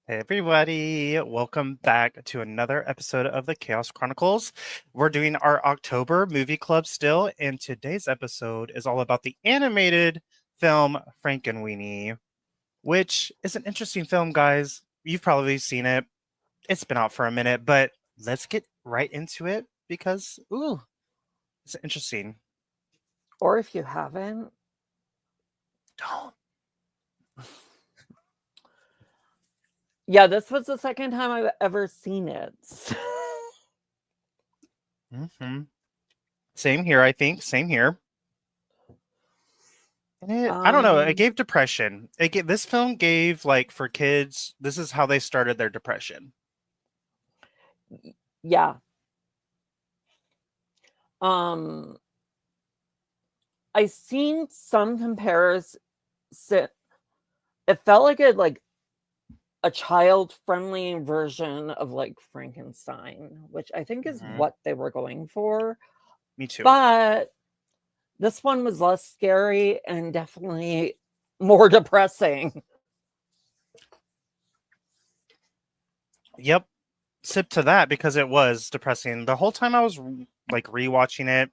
Hey everybody, welcome back to another episode of the Chaos Chronicles. We're doing our October movie club still, and today's episode is all about the animated film Frankenweenie, which is an interesting film, guys. You've probably seen it. It's been out for a minute, but let's get right into it because, it's interesting. Or if you haven't, Don't. yeah, this was the second time I've ever seen it. hmm Same here, I think. Same here. I don't know. It um, gave depression. This film gave like for kids. This is how they started their depression. yeah. Um, I seen some comparison. It felt like a child-friendly version of like Frankenstein, which I think is Mhm. what they were going for. Me too. But this one was less scary and definitely more depressing. Yep. Sip to that because it was depressing. The whole time I was like rewatching it,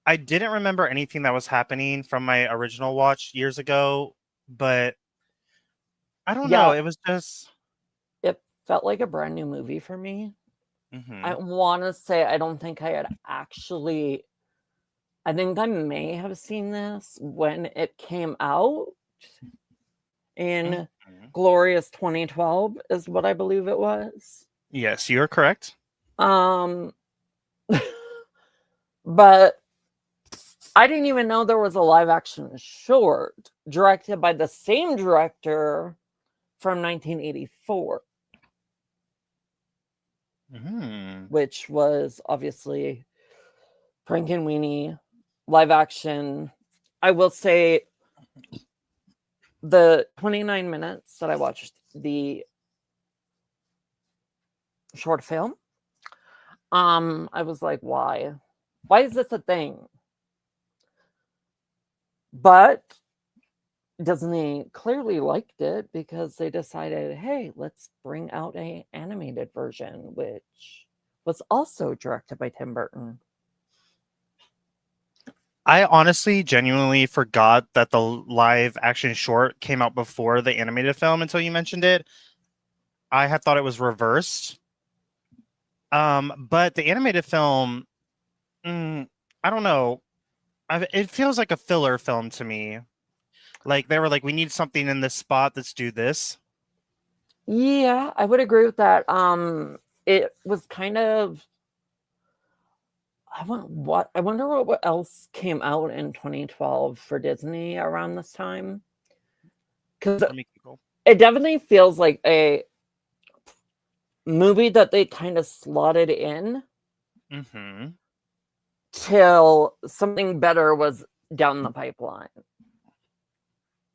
I didn't remember anything that was happening from my original watch years ago, but I don't know. Yeah, It was just. it felt like a brand new movie for me. I hmm want to say I don't think I had actually. I think I may have seen this when it came out in hmm glorious 2012 is what I believe it was. Yes, you're correct. Um but I didn't even know there was a live action short directed by the same director from 1984, hmm which was obviously Frankenweenie live action. I will say the 29 minutes that I watched the short film, I was like, why is this a thing? But Disney clearly liked it because they decided, hey, let's bring out a animated version, which was also directed by Tim Burton. I honestly, genuinely forgot that the live action short came out before the animated film until you mentioned it. I had thought it was reversed. But the animated film, mm, I don't know. It feels like a filler film to me. Like they were like, we need something in this spot. Let's do this. Yeah, I would agree with that. It was kind of I wonder what else came out in 2012 for Disney around this time, because Let me Google. it definitely feels like a movie that they kind of slotted in hmm till something better was down the pipeline.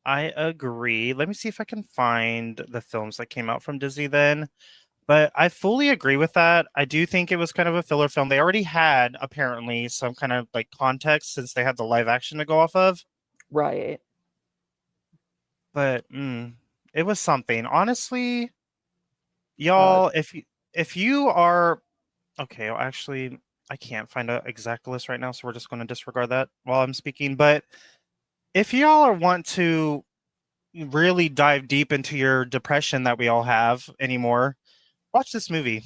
I agree. Let me see if I can find the films that came out from Disney then. But I fully agree with that. I do think it was kind of a filler film. They already had apparently some kind of like context since they had the live action to go off of. Right. But it was something. Honestly, Uh, y'all, if you are okay, well, actually, I can't find an exact list right now, so we're just going to disregard that while I'm speaking. But if y'all want to really dive deep into your depression that we all have anymore, watch this movie.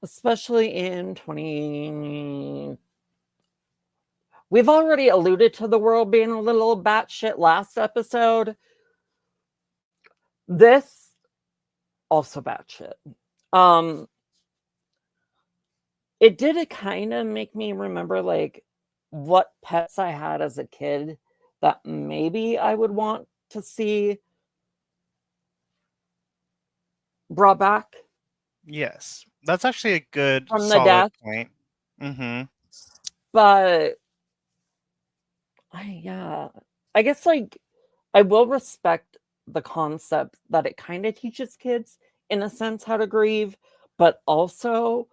Especially in 20. We've already alluded to the world being a little batshit last episode. This also batshit. Um, it did kind of make me remember like what pets I had as a kid that maybe I would want to see brought back Yes, that's actually a good, from the solid death. point. Mm-hmm. But yeah, I guess like I will respect the concept that it kind of teaches kids in a sense how to grieve, but also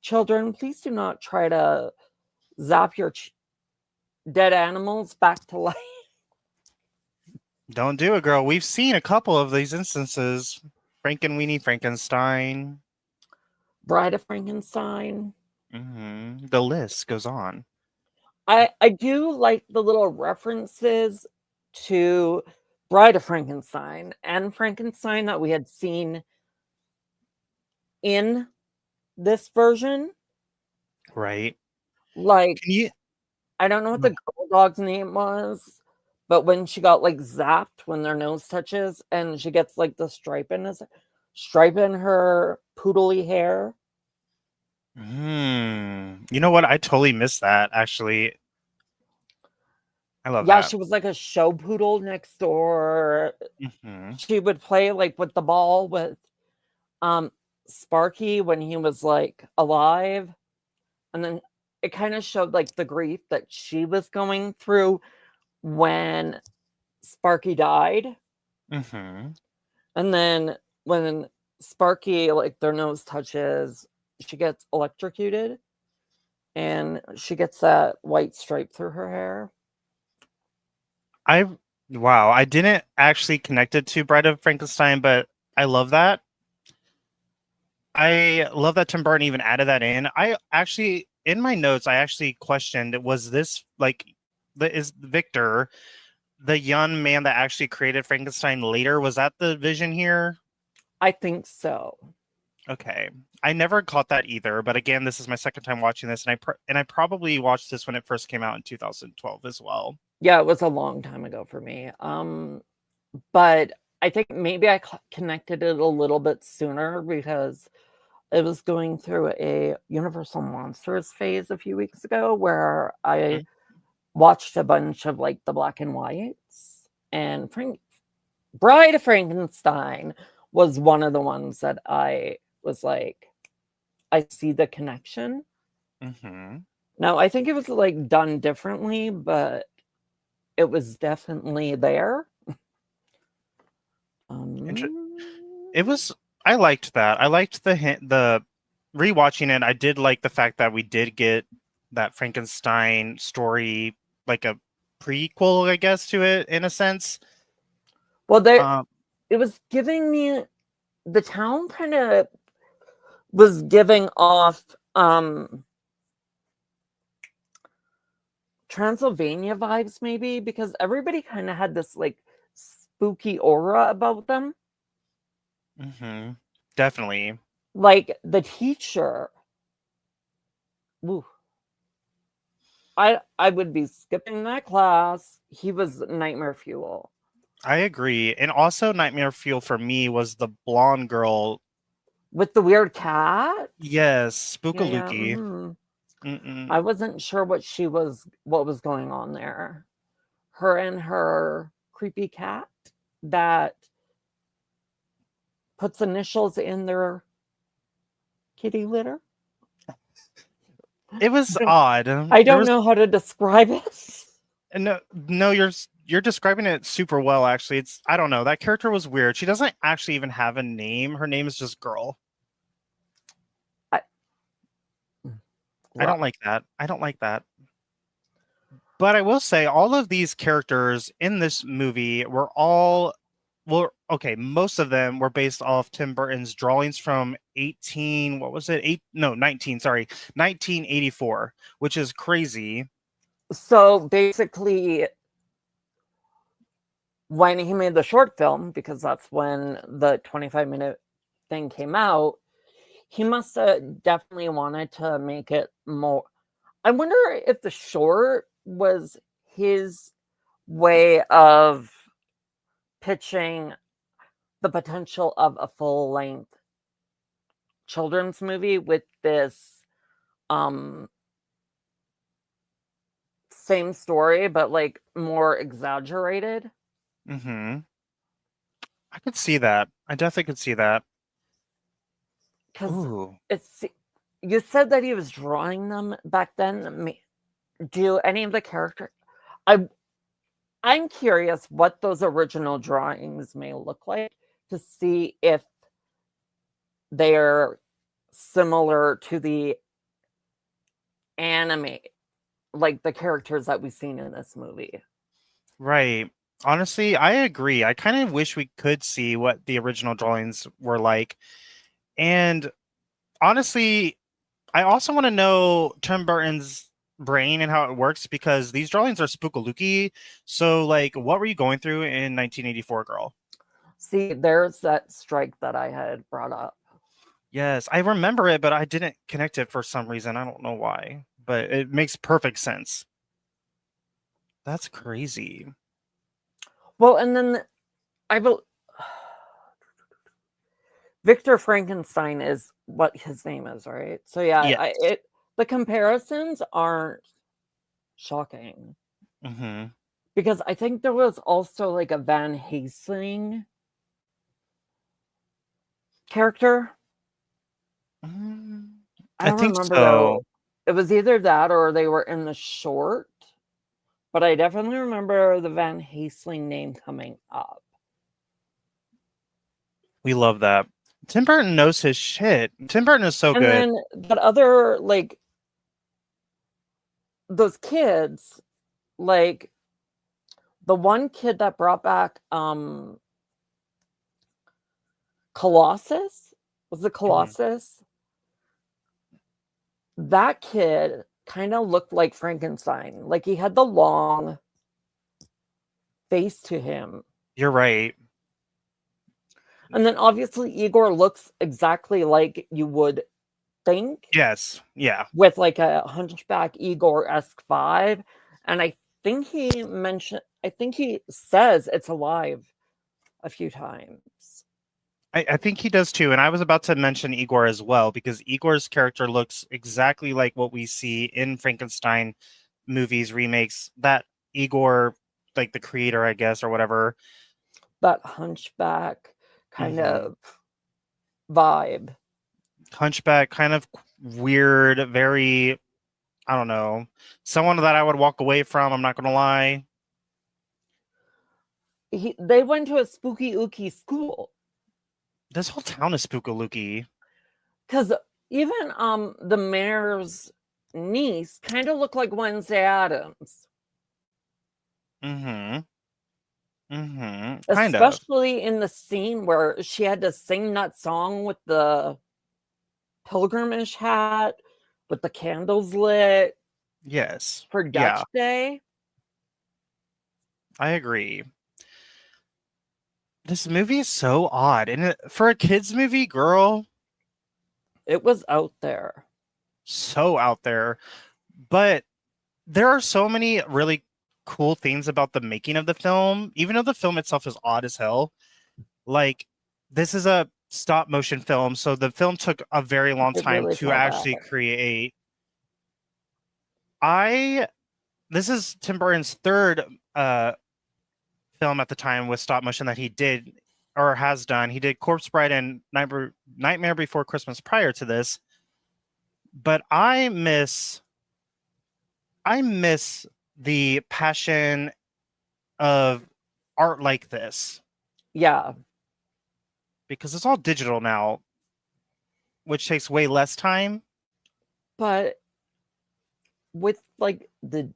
children, please do not try to zap your dead animals back to life. Don't do it, girl. We've seen a couple of these instances. Frankenweenie, Frankenstein. Bride of Frankenstein. The list goes on. I do like the little references to Bride of Frankenstein and Frankenstein that we had seen in this version. Right. Like, Can you? I don't know what the girl dog's name was, but when she got like zapped when their nose touches and she gets like the stripe in her poodly hair. You know what? I totally missed that, actually. I love Yeah, that. she was like a show poodle next door. Mm-hmm. She would play like with the ball with Sparky when he was like alive. And then it kind of showed like the grief that she was going through when Sparky died. Mm-hmm. And then when Sparky, like their nose touches, she gets electrocuted and she gets that white stripe through her hair. Wow, I didn't actually connect it to Bride of Frankenstein, but I love that. I love that Tim Burton even added that in. I actually, in my notes, I actually questioned, was this like, is Victor the young man that actually created Frankenstein later? Was that the vision here? I think so. Okay, I never caught that either. But again, this is my second time watching this, and I probably watched this when it first came out in 2012 as well. Yeah, it was a long time ago for me. But I think maybe I connected it a little bit sooner because it was going through a Universal Monsters phase a few weeks ago where I watched a bunch of like the black and whites, and Bride of Frankenstein was one of the ones that I was like, I see the connection. Mm-hmm. Now, I think it was like done differently, but it was definitely there. It was. I liked that. I liked the rewatching it. I did like the fact that we did get that Frankenstein story, like a prequel, I guess, to it in a sense. Well, it was giving me the town kind of was giving off Transylvania vibes, maybe, because everybody kind of had this like spooky aura about them. Mm-hmm. Definitely. Like the teacher. Ooh, I would be skipping that class. He was nightmare fuel. I agree. And also Nightmare Fuel for me was the blonde girl. With the weird cat? Yes, Yeah. Spookalooky. I wasn't sure what was going on there. Her and her creepy cat that puts initials in their kitty litter. It was odd. I don't know how to describe it. No, you're describing it super well. Actually, I don't know. That character was weird. She doesn't actually even have a name. Her name is just Girl. I don't like that. I don't like that. But I will say, all of these characters in this movie were okay. Most of them were based off Tim Burton's drawings from 1984, which is crazy. So basically, when he made the short film, because that's when the 25-minute thing came out, he must have definitely wanted to make it more. I wonder if the short was his way of pitching the potential of a full-length children's movie with this same story, but like more exaggerated. Mm-hmm. I could see that. I definitely could see that. Because you said that he was drawing them back then. Do any of the characters? I'm curious what those original drawings may look like to see if they're similar to the anime, like the characters that we've seen in this movie. Right. Honestly, I agree. I kind of wish we could see what the original drawings were like. And honestly, I also want to know Tim Burton's brain and how it works because these drawings are spookalooky. So, like, what were you going through in 1984, girl? See, there's that strike that I had brought up. Yes, I remember it, but I didn't connect it for some reason. I don't know why, but it makes perfect sense. That's crazy. Well, and then I bel Victor Frankenstein is what his name is, right? So yeah, Yes. the comparisons aren't shocking Hmm. because I think there was also like a Van Helsing character. I I don't think remember so. though. It was either that or they were in the short, but I definitely remember the Van Helsing name coming up. We love that. Tim Burton knows his shit. Tim Burton is so And good. then that other like those kids, like the one kid that brought back Colossus, was it Mhm. Colossus? That kid kind of looked like Frankenstein. Like he had the long face to him. You're right. And then obviously Igor looks exactly like you would think Yes. Yeah. with like a hunchback Igor-esque vibe. And I think he says it's alive a few times. I think he does too. And I was about to mention Igor as well because Igor's character looks exactly like what we see in Frankenstein movies, remakes. That Igor, like the creator, I guess, or whatever. That hunchback kind Hmm. of vibe. Hunchback, kind of weird, very, I don't know, someone that I would walk away from. I'm not going to lie. They went to a spooky ooky school This whole town is spookalooky. because even the mayor's niece kind of looked like Wednesday Adams, Mm-hmm. Mm-hmm. Kind of. especially in the scene where she had to sing that song with the pilgrimage hat with the candles lit Yes. for Yeah, Dutch Day. I agree. This movie is so odd. And for a kids movie, girl, It was out there. so out there. But there are so many really cool things about the making of the film, even though the film itself is odd as hell. Like, this is a stop motion film, so the film took a very long It time really to felt bad. actually create. I This is Tim Burton's third film at the time with stop motion that he did or has done. He did Corpse Bride and Nightmare Before Christmas prior to this. But I miss the passion of art like this Yeah, because it's all digital now, which takes way less time. but with like the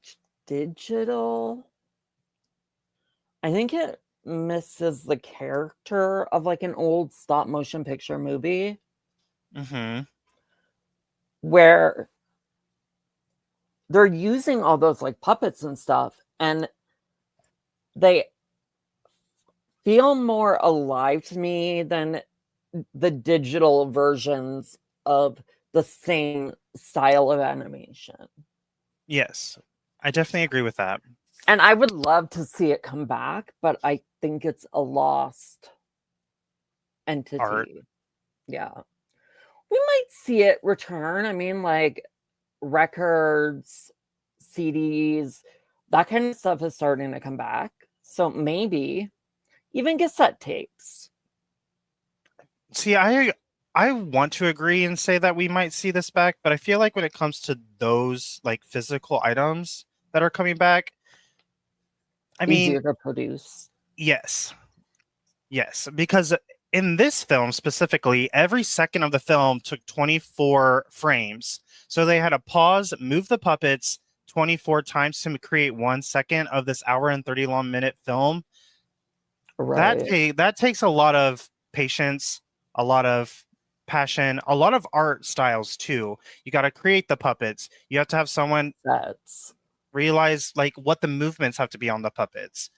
digital, I think it misses the character of like an old stop motion picture movie Hmm. where they're using all those like puppets and stuff and they feel more alive to me than the digital versions of the same style of animation. Yes, I definitely agree with that. And I would love to see it come back, but I think it's a lost Art. entity. Yeah. We might see it return. I mean, like records, CDs, that kind of stuff is starting to come back. So maybe even cassette tapes. See, I want to agree and say that we might see this back, but I feel like when it comes to those like physical items that are coming back, I mean, Easier to produce. yes. Yes, because in this film specifically, every second of the film took 24 frames. So they had to pause, move the puppets 24 times to create 1 second of this hour and 30 long minute film. Right. That takes a lot of patience, a lot of passion, a lot of art styles too. You got to create the puppets. You have to have someone That's realize like what the movements have to be on the puppets.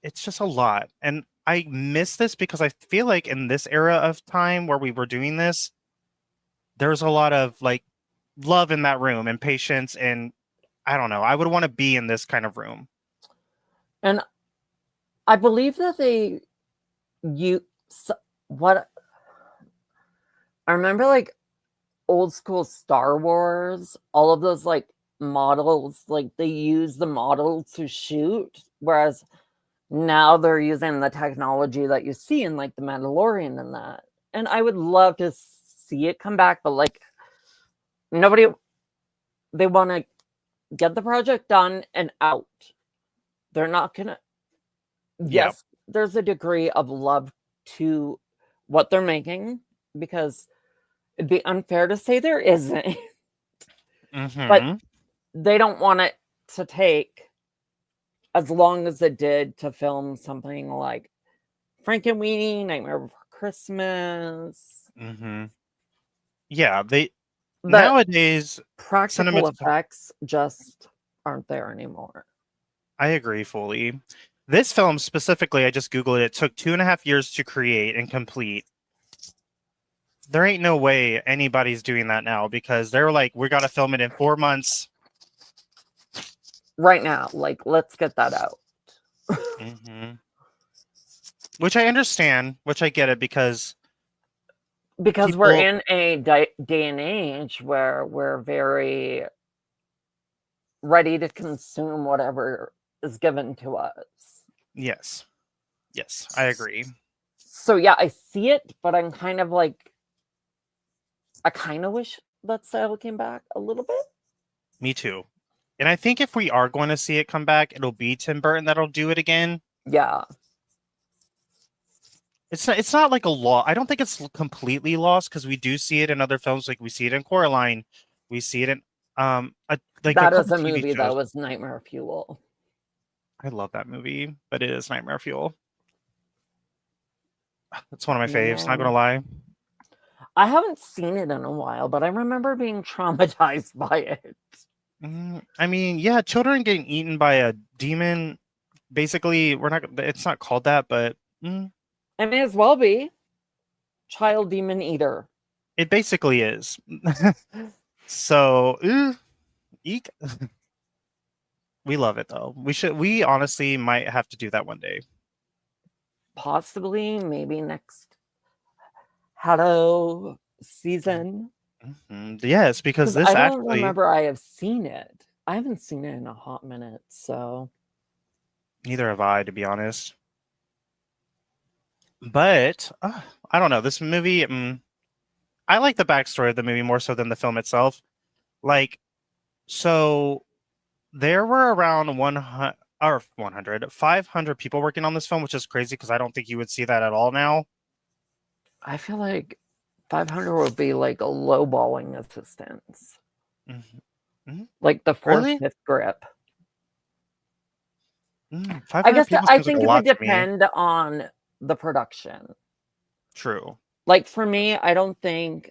It's just a lot. And I miss this because I feel like in this era of time where we were doing this, there's a lot of like love in that room and patience, and I don't know. I would want to be in this kind of room. and I believe that you what I remember, like old school Star Wars, all of those like models, like they use the model to shoot, whereas now they're using the technology that you see in like the Mandalorian and that. And I would love to see it come back, but like nobody, they want to get the project done and out. They're not gonna. Yeah. Yes, there's a degree of love to what they're making, because it'd be unfair to say there isn't. But Mm-hmm. they don't want it to take as long as it did to film something like Frankenweenie, Nightmare Before Christmas. Mm-hmm. Yeah, they The nowadays practical cinematography. effects just aren't there anymore. I agree fully. This film specifically, I just Googled it, took 2.5 years to create and complete. There ain't no way anybody's doing that now because they're like, we got to film it in 4 months. Right now, like, let's get that out. Mm-hmm. Which I understand, which I get it because we're people, in a day and age where we're very ready to consume whatever is given to us. yes, I agree. So yeah, I see it, but I'm kind of like, I kind of wish that style came back a little bit. Me too. And I think if we are going to see it come back, it'll be Tim Burton that'll do it again. Yeah. It's not like a law. I don't think it's completely lost because we do see it in other films. Like we see it in Coraline, we see it in like a That is couple a TV movie that shows. was nightmare fuel. I love that movie, but it is nightmare fuel. That's one of my You faves. Not gonna know, lie. I haven't seen it in a while, but I remember being traumatized by it. I mean, yeah, children getting eaten by a demon. Basically, we're not. It's not called that, but It may as well be child demon eater. it basically is. So, eek. We love it though. We honestly might have to do that one day. Possibly, maybe next Hello season. Yes, because Because this I don't actually, remember I have seen it. I haven't seen it in a hot minute, so. neither have I, to be honest. But I don't know. This movie, I like the backstory of the movie more so than the film itself. Like, so there were around 100 or 100, 500 people working on this film, which is crazy because I don't think you would see that at all now. I feel like 500 would be like a lowballing assistance. Like the fourth, Really? fifth grip. 500 I people seems like think a it would lot to me. depend on the production. True. Like for me, I don't think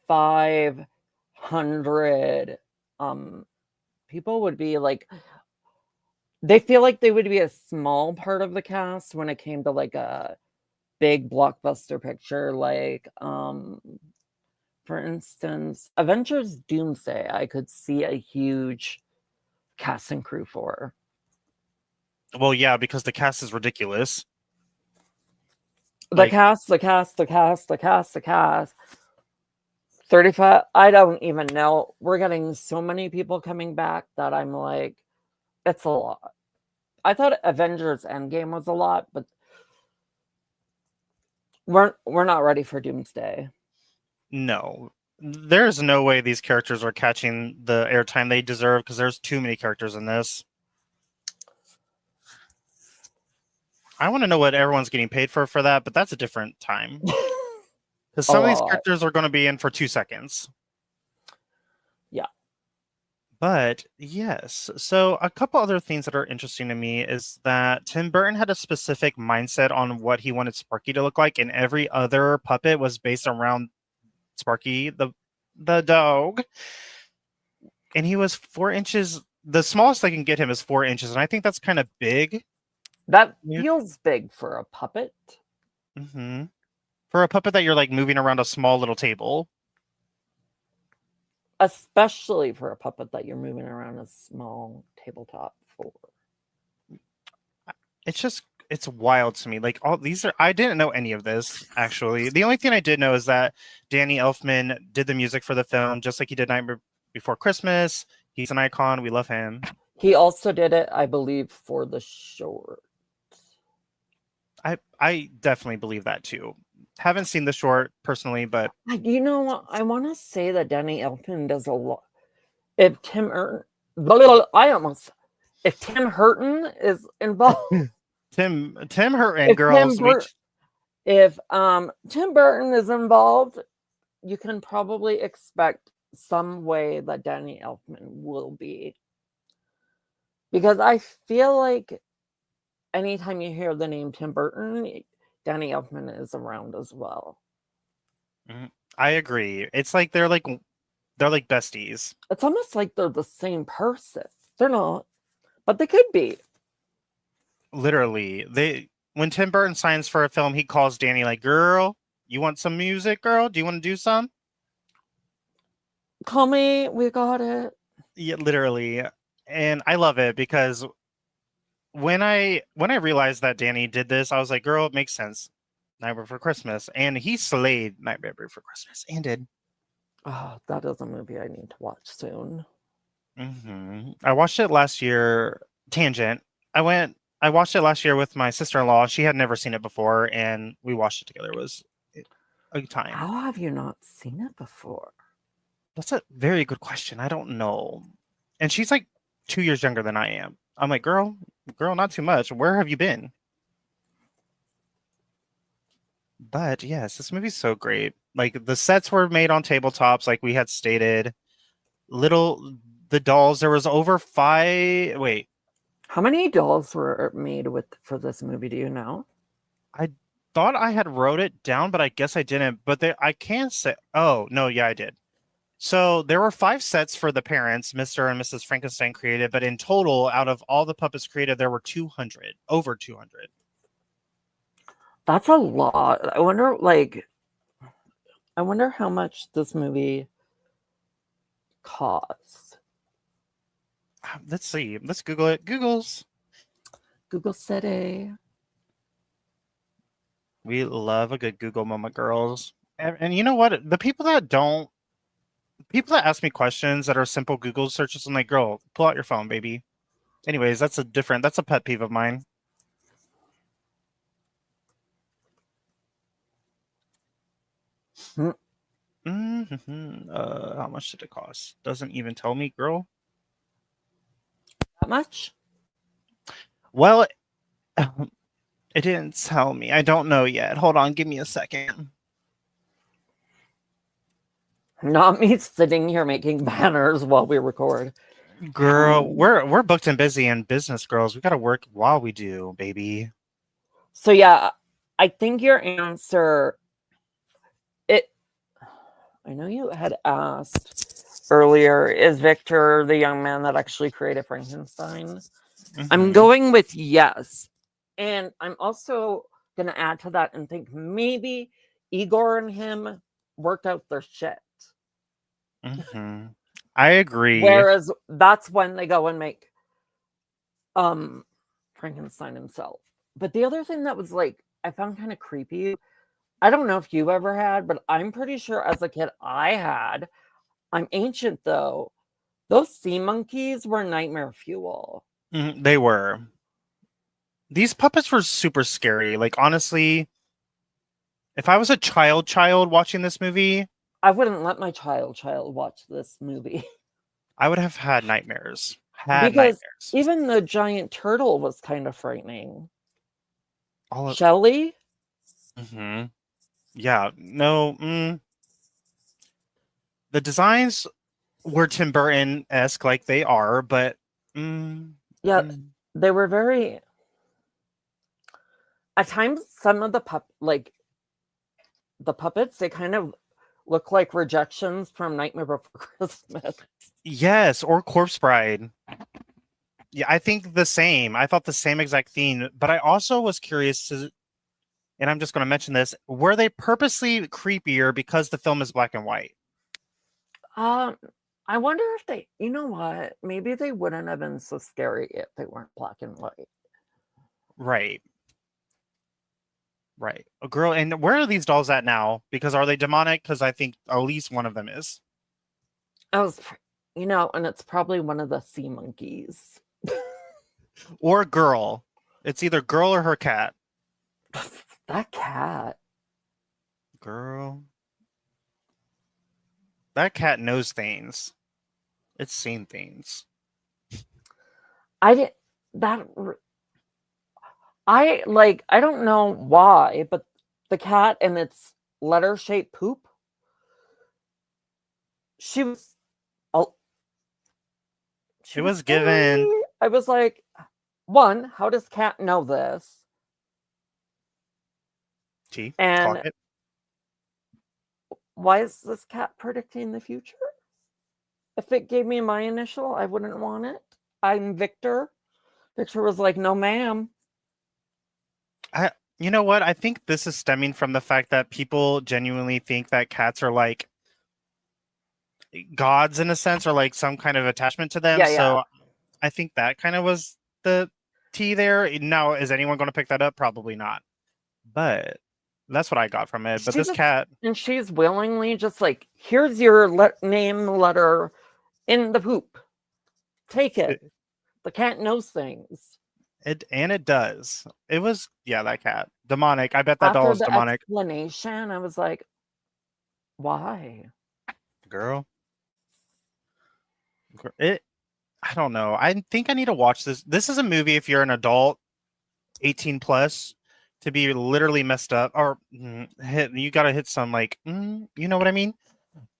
500 people would be like, they feel like they would be a small part of the cast when it came to like a big blockbuster picture, like for instance, Avengers Doomsday, I could see a huge cast and crew for. Well, yeah, because the cast is ridiculous. The Like, cast. 35, I don't even know. We're getting so many people coming back that I'm like, it's a lot. I thought Avengers Endgame was a lot, but we're not ready for Doomsday. no. There's no way these characters are catching the airtime they deserve because there's too many characters in this. I want to know what everyone's getting paid for that, but that's a different time. Because A some of these lot. characters are going to be in for 2 seconds. Yeah. But yes, so a couple other things that are interesting to me is that Tim Burton had a specific mindset on what he wanted Sparky to look like, and every other puppet was based around Sparky, the dog. And he was 4 inches. The smallest I can get him is 4 inches, and I think that's kind of big. That feels big for a puppet. Mm-hmm. For a puppet that you're like moving around a small little table. Especially for a puppet that you're moving around a small tabletop for. It's wild to me. Like all these are, I didn't know any of this actually. The only thing I did know is that Danny Elfman did the music for the film, just like he did Nightmare Before Christmas. He's an icon. We love him. He also did it, I believe, for the short. I definitely believe that too. Haven't seen the short personally, but you know what? I want to say that Danny Elfman does a lot. If Tim Burton, if Tim Burton is involved, Tim Burton, girls. If Tim Burton is involved, you can probably expect some way that Danny Elfman will be. Because I feel like anytime you hear the name Tim Burton, Danny Elfman is around as well. I agree. It's like they're like besties. It's almost like they're the same person. They're not, but they could be. Literally, when Tim Burton signs for a film, he calls Danny like, "Girl, you want some music, girl? Do you want to do some? Call me, we got it." Yeah, literally. And I love it because when I realized that Danny did this, I was like, "Girl, it makes sense." Nightmare Before Christmas, and he slayed Nightmare Before Christmas, and did. Oh, that is a movie I need to watch soon. Mm-hmm. I watched it last year. Tangent. I watched it last year with my sister-in-law. She had never seen it before, and we watched it together. It was a time. How have you not seen it before? That's a very good question. I don't know. And she's like 2 years younger than I am. I'm like, girl, not too much. Where have you been? But yes, this movie's so great. Like the sets were made on tabletops, like we had stated. The dolls, there was over 5. Wait, how many dolls were made for this movie? Do you know? I thought I had wrote it down, but I guess I didn't. But I can say, oh no, yeah, I did. So there were 5 sets for the parents, Mr. and Mrs. Frankenstein created, but in total, out of all the puppets created, there were 200, over 200. That's a lot. I wonder how much this movie cost. Let's see. Let's Google it. Google City. We love a good Google moment, girls. And you know what? The people that ask me questions that are simple Google searches, I'm like, girl, pull out your phone, baby. Anyways, that's a pet peeve of mine. Mm-hmm. How much did it cost? Doesn't even tell me, girl. That much? Well, it didn't tell me. I don't know yet. Hold on, give me a second. Not me sitting here making banners while we record. Girl, we're booked and busy in business, girls. We gotta work while we do, baby. So yeah, I think your answer. I know you had asked earlier, is Victor the young man that actually created Frankenstein? Mm-hmm. I'm going with yes. And I'm also going to add to that and think maybe Igor and him worked out their shit. Mm-hmm. I agree. Whereas that's when they go and make Frankenstein himself. But the other thing that was like, I found kind of creepy, I don't know if you ever had, but I'm pretty sure as a kid I had. I'm ancient though. Those sea monkeys were nightmare fuel. They were. These puppets were super scary. Like honestly, if I was a child watching this movie, I wouldn't let my child watch this movie. I would have had nightmares. Even the giant turtle was kind of frightening. Shelley? Mm-hmm. Yeah, no. The designs were Tim Burton-esque like they are, but Yeah, they were very. At times, some of the puppets, they kind of look like rejections from Nightmare Before Christmas. yes, or Corpse Bride. Yeah, I think the same. I thought the same exact thing, but I also was curious to, and I'm just going to mention this: were they purposely creepier because the film is black and white? I wonder if they, you know what? Maybe they wouldn't have been so scary if they weren't black and white. Right. Right. A girl, and where are these dolls at now? Because are they demonic? Because I think at least one of them is. And it's probably one of the sea monkeys. Or girl. It's either girl or her cat. That cat. Girl. That cat knows things. It's seen things. I don't know why, but the cat and its letter-shaped poop, It was given. I was like, one, how does cat know this? Gee, And clock it. why is this cat predicting the future? If it gave me my initial, I wouldn't want it. I'm Victor. Victor was like, no, ma'am. You know what? I think this is stemming from the fact that people genuinely think that cats are like gods in a sense, or like some kind of attachment to them. Yeah, so I think that kind of was the tea there. Now, is anyone going to pick that up? Probably not. But that's what I got from it. But this cat, and she's willingly just like, here's your name letter in the poop. Take it. The cat knows things. It does. It was, yeah, that cat. Demonic. I bet that After doll is the demonic. explanation, I was like, why? Girl. I don't know. I think I need to watch this. This is a movie if you're an adult, 18 plus, to be literally messed up, or you got to hit some like, you know what I mean?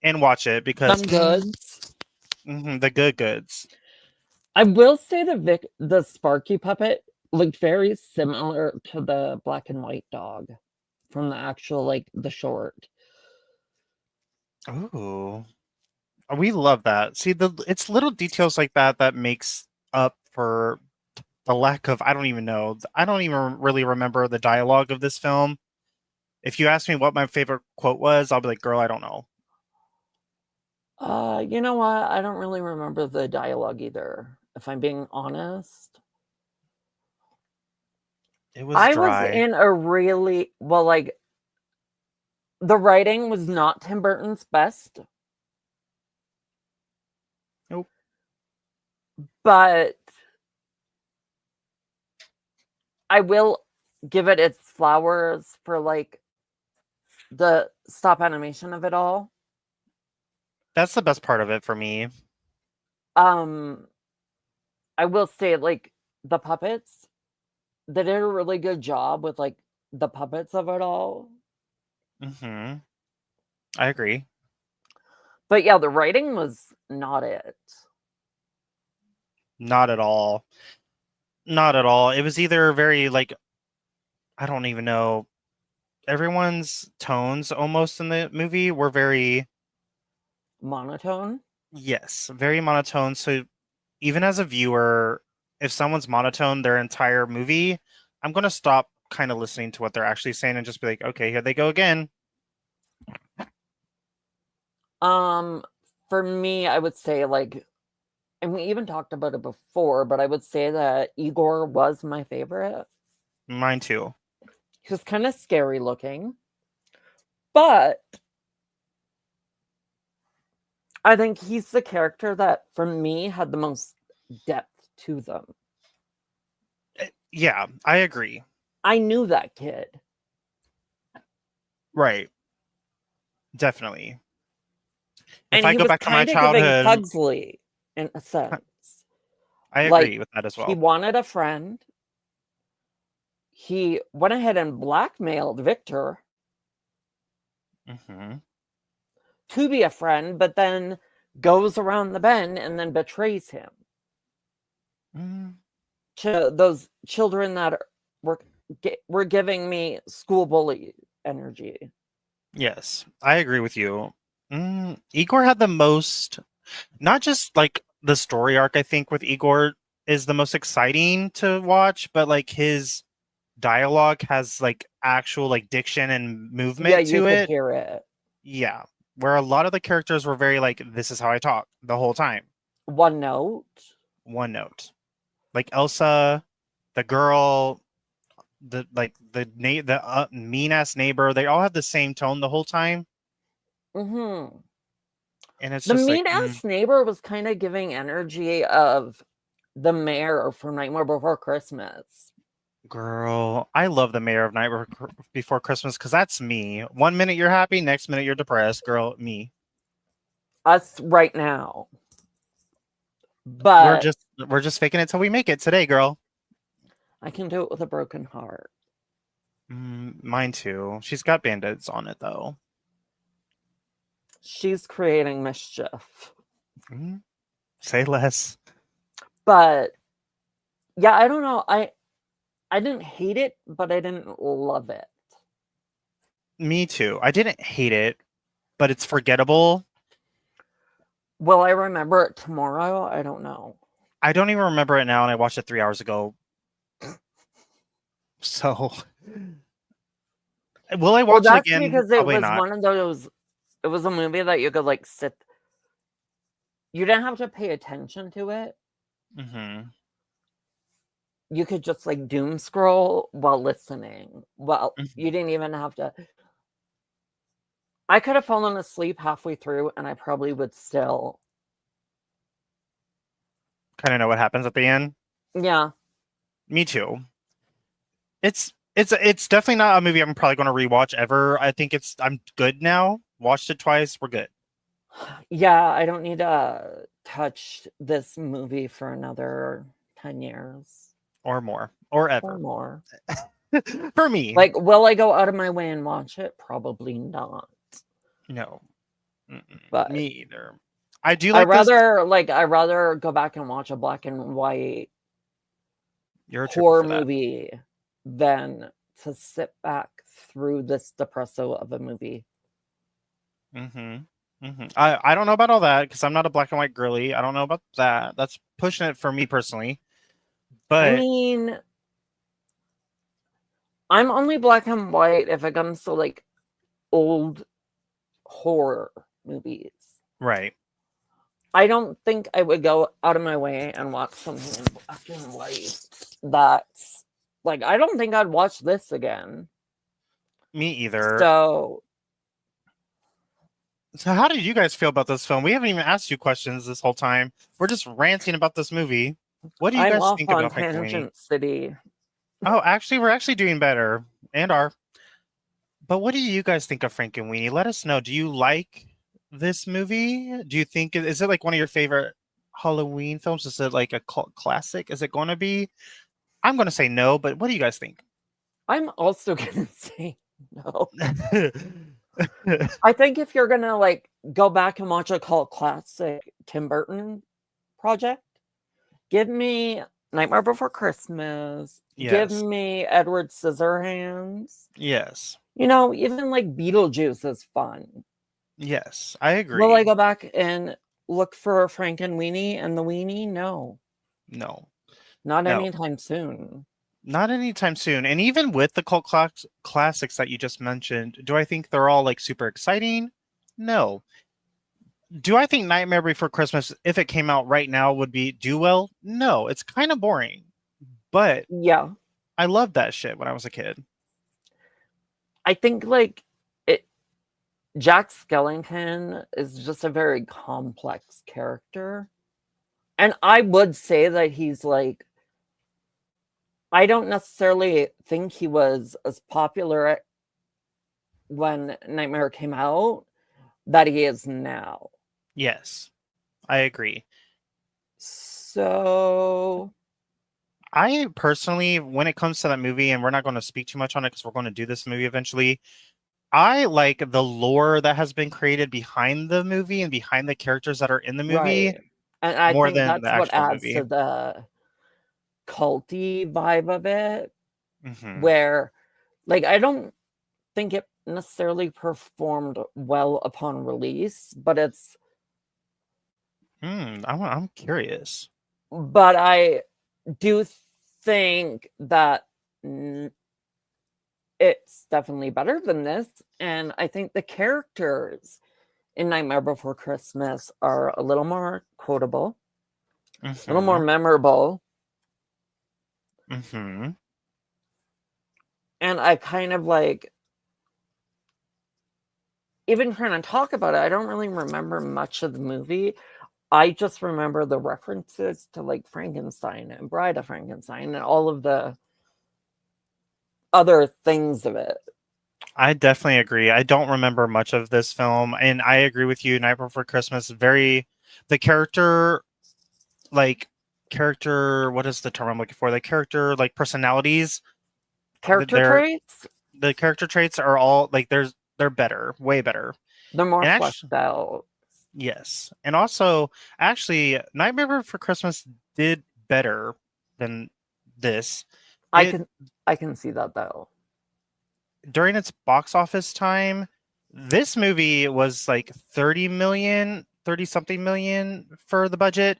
And watch it because Some goods. The good goods. I will say the Sparky puppet looked very similar to the black and white dog from the actual, like, the short. Ooh. We love that. See, it's little details like that that makes up for the lack of, I don't even know. I don't even really remember the dialogue of this film. If you ask me what my favorite quote was, I'll be like, girl, I don't know. You know what? I don't really remember the dialogue either, if I'm being honest. It was dry. Was in a really, well, like, the writing was not Tim Burton's best. Nope. But I will give it its flowers for, like, the stop animation of it all. That's the best part of it for me. I will say, like, the puppets, they did a really good job with, like, the puppets of it all. I agree. But yeah, the writing was not it. Not at all. Not at all. It was either very, like, I don't even know. Everyone's tones almost in the movie were very monotone. Yes, very monotone. So even as a viewer, if someone's monotone their entire movie, I'm going to stop kind of listening to what they're actually saying and just be like, okay, here they go again. For me, I would say, like, and we even talked about it before, but I would say that Igor was my favorite. Mine too. He was kind of scary looking, but I think he's the character that, for me, had the most depth to them. Yeah, I agree. I knew that kid. Right. Definitely. And if I go back to my childhood, Pugsley, in a sense. I agree with that as well. He wanted a friend. He went ahead and blackmailed Victor to be a friend, but then goes around the bend and then betrays him to those children that were giving me school bully energy. Yes, I agree with you. Igor had the most, not just like the story arc, I think with Igor is the most exciting to watch, but like his dialogue has like actual like diction and Yeah, movement you to could it. hear it. Yeah. Where a lot of the characters were very like, this is how I talk the whole time. One note. One note. Like Elsa, the girl, the mean ass neighbor, they all have the same tone the whole time. Mm-hmm. And it's The just like, mean ass neighbor was kind of giving energy of the mayor from Nightmare Before Christmas. girl, I love the mayor of Nightmare Before Christmas because that's me. 1 minute you're happy, next minute you're depressed. Girl, me. Us right now. But we're just faking it till we make it today, girl. I can do it with a broken heart. Mine too. She's got band-aids on it though. She's creating mischief. Say less. But yeah, I don't know. I didn't hate it, but I didn't love it. Me too. I didn't hate it, but it's forgettable. Will I remember it tomorrow? I don't know. I don't even remember it now, and I watched it 3 hours ago. So, will I watch it again? Because it Probably was not. one of those. It was a movie that you could like sit. You didn't have to pay attention to it. Mm-hmm. You could just like doom scroll while listening. Well, you didn't even have to. I could have fallen asleep halfway through, and I probably would still kind of know what happens at the end. Yeah, me too. It's definitely not a movie I'm probably going to rewatch ever. I think I'm good now. Watched it twice. We're good. Yeah, I don't need to touch this movie for another 10 years. Or more. Or ever. Or more. For me. Like, will I go out of my way and watch it? Probably not. No. But me either. I do like I'd rather go back and watch a black and white horror movie than to sit back through this depresso of a movie. I don't know about all that because I'm not a black and white girly. I don't know about that. That's pushing it for me personally. But I mean, I'm only black and white if it comes to like old horror movies. Right. I don't think I would go out of my way and watch something in black and white that's like, I don't think I'd watch this again. Me either. So how did you guys feel about this film? We haven't even asked you questions this whole time. We're just ranting about this movie. What do you guys think about Tangent City? Oh, actually, we're actually doing better and are. But what do you guys think of Frankenweenie? Let us know. Do you like this movie? Do you think is it like one of your favorite Halloween films? Is it like a cult classic? Is it going to be? I'm going to say no, but what do you guys think? I'm also going to say no. I think if you're going to like go back and watch a cult classic Tim Burton project, give me Nightmare Before Christmas. Yes. Give me Edward Scissorhands. Yes. You know, even like Beetlejuice is fun. Yes, I agree. Will I go back and look for Frankenweenie and the Weenie? No. No. Not anytime soon. Not anytime soon. And even with the cult classics that you just mentioned, do I think they're all like super exciting? No. Do I think Nightmare Before Christmas, if it came out right now, would do well? No. It's kind of boring. But yeah, I loved that shit when I was a kid. I think like Jack Skellington is just a very complex character. And I would say that he's like, I don't necessarily think he was as popular when Nightmare came out that he is now. Yes, I agree. So I personally, when it comes to that movie, and we're not going to speak too much on it because we're going to do this movie eventually, I like the lore that has been created behind the movie and behind the characters that are in the movie Right. And I more think than the that's what actual adds movie. to the culty vibe of it, Hmm. where, like, I don't think it necessarily performed well upon release, but I'm curious. I do think that it's definitely better than this, and I think the characters in Nightmare Before Christmas are a little more quotable, a little more Hmm. memorable, Hmm. and I kind of like, even trying to talk about it, I don't really remember much of the movie. I just remember the references to like Frankenstein and Bride of Frankenstein and all of the other things of it. I definitely agree. I don't remember much of this film, and I agree with you. Night Before Christmas, the character, like character. What is the term I'm looking for? The character, like personalities. Character They're traits, the character traits are all like they're better, way better. they're more And fleshed actually, out. yes, and also actually, Nightmare Before Christmas did better than this. I It can I can see that though. During its box office time, this movie was like 30 million, 30 something million for the budget.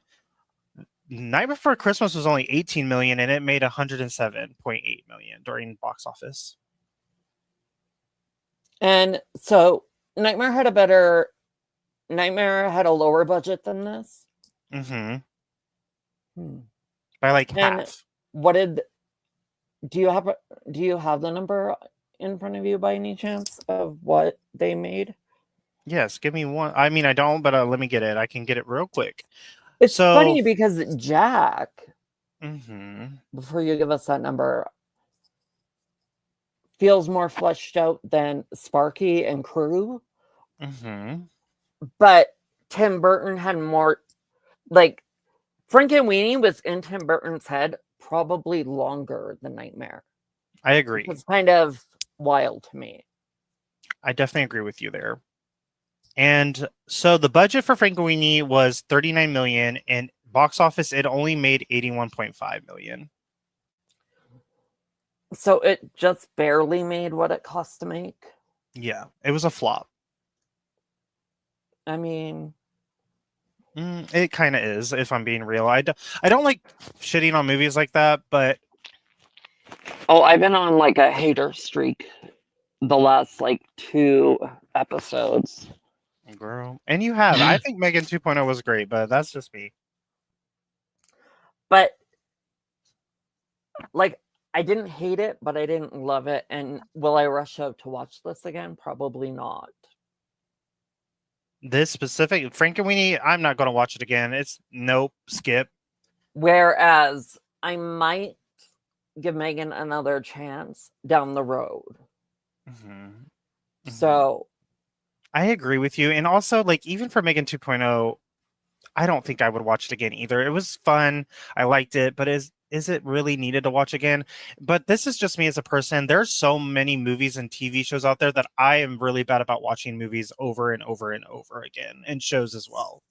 Night Before Christmas was only 18 million and it made 107.8 million during box office. And so Nightmare had a lower budget than this. Hmm. Hmm. By like And half. what did do you have the number in front of you by any chance of what they made? Yes, give me one. I mean, I don't, but let me get it. I can get it real quick. It's So, funny because Jack, mhm, before you give us that number, feels more fleshed out than Sparky and Crew, mhm. but Tim Burton had more, like, Frankenweenie was in Tim Burton's head probably longer than Nightmare. I agree. It's kind of wild to me. I definitely agree with you there. And so the budget for Frankenweenie was 39 million and box office it only made 81.5 million. So it just barely made what it cost to make. Yeah, it was a flop. I mean, It kind of is, if I'm being real. I don't like shitting on movies like that, but oh, I've been on like a hater streak the last like 2 episodes. girl, and you have. I think Megan 2.0 was great, but that's just me. But like, I didn't hate it, but I didn't love it. And will I rush out to watch this again? Probably not. This specific Frankenweenie, I'm not going to watch it again. It's nope, skip. Whereas I might give Megan another chance down the road. Mhm. So I agree with you. And also, like, even for Megan 2.0, I don't think I would watch it again either. It was fun. I liked it, but is it really needed to watch again? But this is just me as a person. There's so many movies and TV shows out there that I am really bad about watching movies over and over and over again, and shows as well.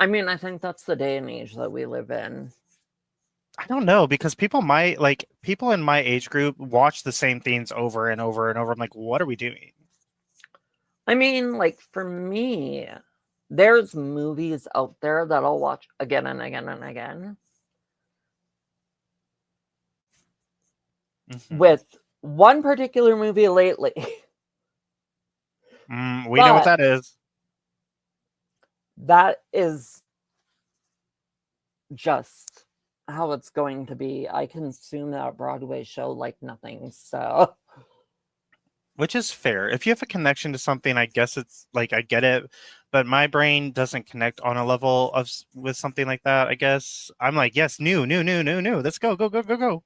I mean, I think that's the day and age that we live in. I don't know because people in my age group watch the same things over and over and over. I'm like, what are we doing? I mean, like, for me, there's movies out there that I'll watch again and again and again. With one particular movie lately. We know what that is. That is just how it's going to be. I consume that Broadway show like nothing. So, Which is fair. If you have a connection to something, I guess it's like I get it, but my brain doesn't connect on a level of with something like that. I guess I'm like, yes, new. Let's go, go, go, go, go.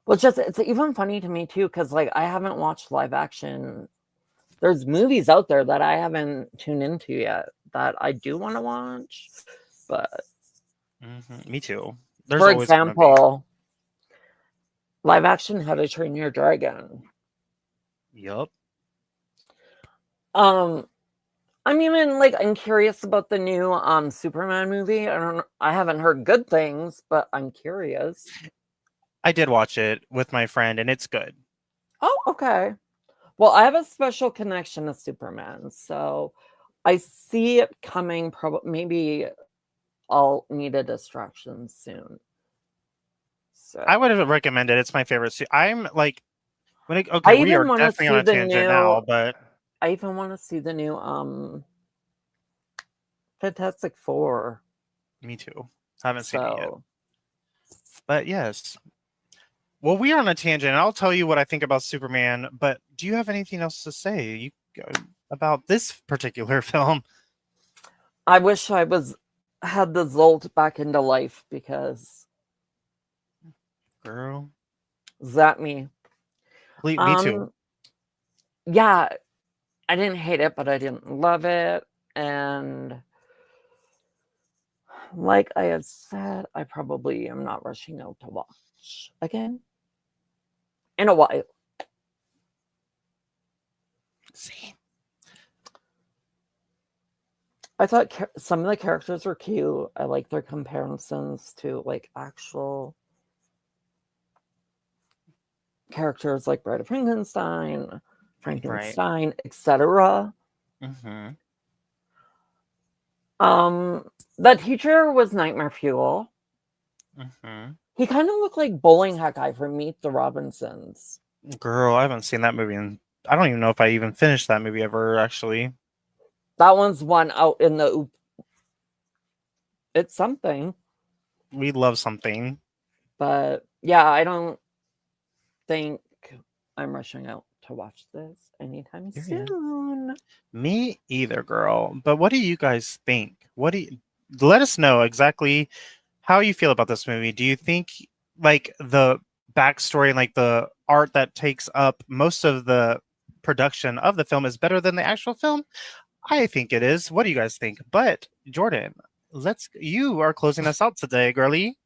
well, it's even funny to me too because like I haven't watched live action. There's movies out there that I haven't tuned into yet that I do want to watch, but Me too. There's for always gonna be. example, live action How to Train Your Dragon. Yup. Um, I'm even I'm curious about the new Superman movie. I haven't heard good things, but I'm curious. I did watch it with my friend, and it's good. Oh, okay. Well, I have a special connection to Superman, so I see it coming. Probably, maybe I'll need a distraction soon. I So would have recommended. It's my favorite. I'm like, okay, I we are even want to definitely on see a the tangent new. now, but I even want to see the new Fantastic Four. me too. Haven't seen it yet, So but yes. Well, we are on a tangent. I'll tell you what I think about Superman. But do you have anything else to say about this particular film? I wish I had the Zolt back into life because Girl, zap me. me too. Yeah, I didn't hate it, but I didn't love it. And like I have said, I probably am not rushing out to watch again in a while. See, I thought some of the characters were cute. I like their comparisons to actual characters like Bride of Frankenstein, right? etc. Mm-hmm. That teacher was nightmare fuel. Mm-hmm. He kind of looked like Bowling Hat Guy from Meet the Robinsons. Girl, I haven't seen that movie, and I don't even know if I even finished that movie ever. Actually, That one's one out in the. It's something, we love something. but yeah, I don't think I'm rushing out to watch this anytime Yeah. soon. Me either, girl. But what do you guys think? What do you let us know exactly how you feel about this movie? Do you think like the backstory and like the art that takes up most of the production of the film is better than the actual film? I think it is. What do you guys think? But Jordyn, you are closing us out today, girly.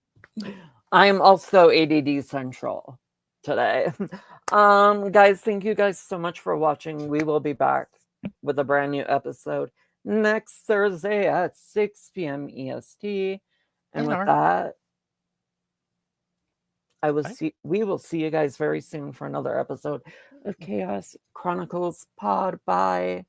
I am also ADD Central today. Guys, thank you guys so much for watching. We will be back with a brand new episode next Thursday at 6 p.m. EST. And with that, we will see you guys very soon for another episode of Chaos Chronicles Pod. Bye.